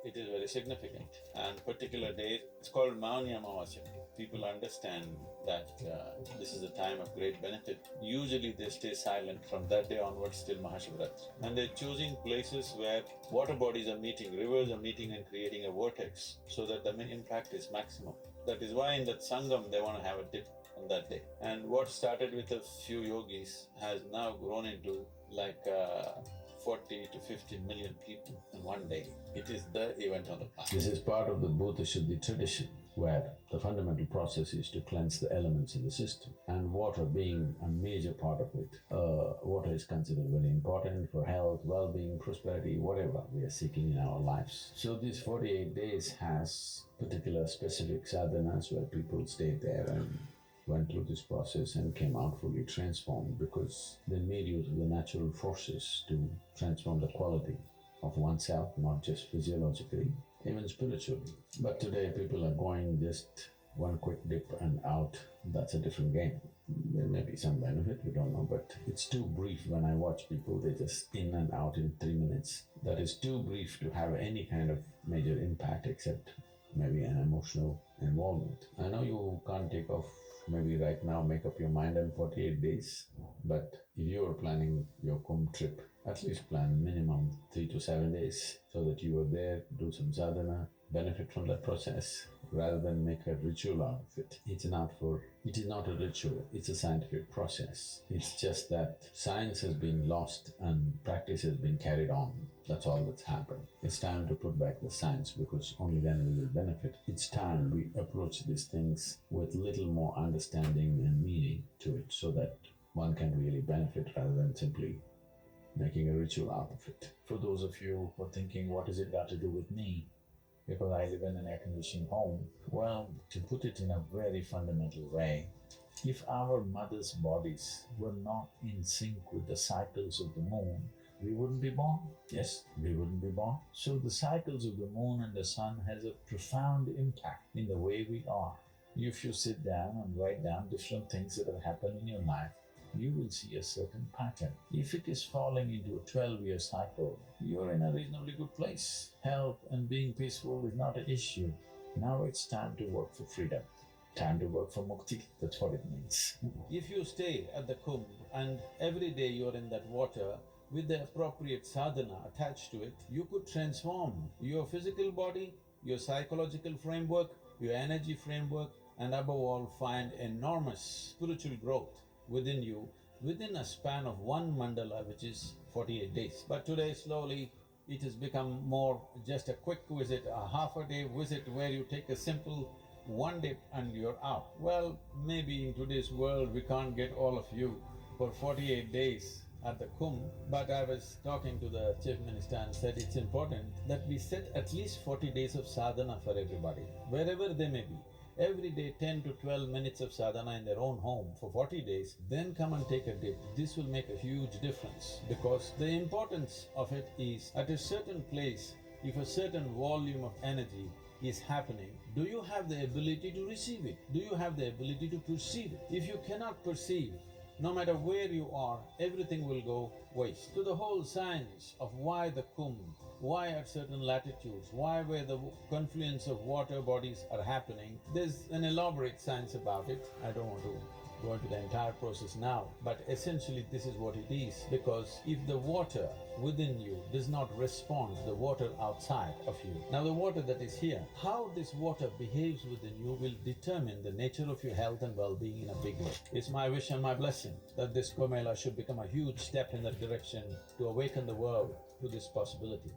it is very significant. And particular day, it's called Mauni Amavasya. People understand that this is a time of great benefit. Usually they stay silent from that day onwards till Mahashivratri. And they're choosing places where water bodies are meeting, rivers are meeting and creating a vortex so that the impact is maximum. That is why in that Sangam they want to have a dip on that day. And what started with a few yogis has now grown into like 40 to 50 million people in one day. It is the event on the planet. This is part of the Bhuta Shuddhi tradition, where the fundamental process is to cleanse the elements in the system, and water being a major part of it. Water is considered very important for health, well-being, prosperity, whatever we are seeking in our lives. So these 48 days has particular specific sadhanas where people stayed there and went through this process and came out fully transformed, because they made use of the natural forces to transform the quality of oneself, not just physiologically, even spiritually. But today people are going just one quick dip and out. That's a different game. There may be some benefit, we don't know, but it's too brief. When I watch people, they're just in and out in 3 minutes. That is too brief to have any kind of major impact except maybe an emotional involvement. I know you can't take off maybe right now, make up your mind in 48 days, but if you are planning your Kumbh trip, at least plan minimum 3 to 7 days so that you are there, do some sadhana, benefit from that process, rather than make a ritual out of it. It is not a ritual, it's a scientific process. It's just that science has been lost and practice has been carried on. That's all that's happened. It's time to put back the science, because only then we will benefit. It's time we approach these things with little more understanding and meaning to it, so that one can really benefit rather than simply making a ritual out of it. For those of you who are thinking, what has it got to do with me? Because I live in an air-conditioned home. Well, to put it in a very fundamental way, if our mothers' bodies were not in sync with the cycles of the moon, we wouldn't be born. Yes, we wouldn't be born. So the cycles of the moon and the sun has a profound impact in the way we are. If you sit down and write down different things that have happened in your life, you will see a certain pattern. If it is falling into a 12-year cycle, you're in a reasonably good place. Health and being peaceful is not an issue. Now it's time to work for freedom. Time to work for mukti, that's what it means. If you stay at the Kumbh and every day you're in that water, with the appropriate sadhana attached to it, you could transform your physical body, your psychological framework, your energy framework, and above all find enormous spiritual growth within you, within a span of one mandala, which is 48 days. But today slowly it has become more just a quick visit, a half-a-day visit where you take a simple one dip and you're out. Well, maybe in today's world we can't get all of you for 48 days at the Kumbh, but I was talking to the Chief Minister and said it's important that we set at least 40 days of sadhana for everybody, wherever they may be. Every day 10 to 12 minutes of sadhana in their own home for 40 days, then come and take a dip. This will make a huge difference, because the importance of it is, at a certain place, if a certain volume of energy is happening, do you have the ability to receive it? Do you have the ability to perceive it? If you cannot perceive, no matter where you are, everything will go waste. So the whole science of why the Kumbh, why at certain latitudes, why where the confluence of water bodies are happening, there's an elaborate science about it. I don't want to go into the entire process now, but essentially this is what it is, because if the water within you does not respond to the water outside of you, now the water that is here, how this water behaves within you will determine the nature of your health and well-being in a big way. It's my wish and my blessing that this Kumbh Mela should become a huge step in that direction to awaken the world to this possibility.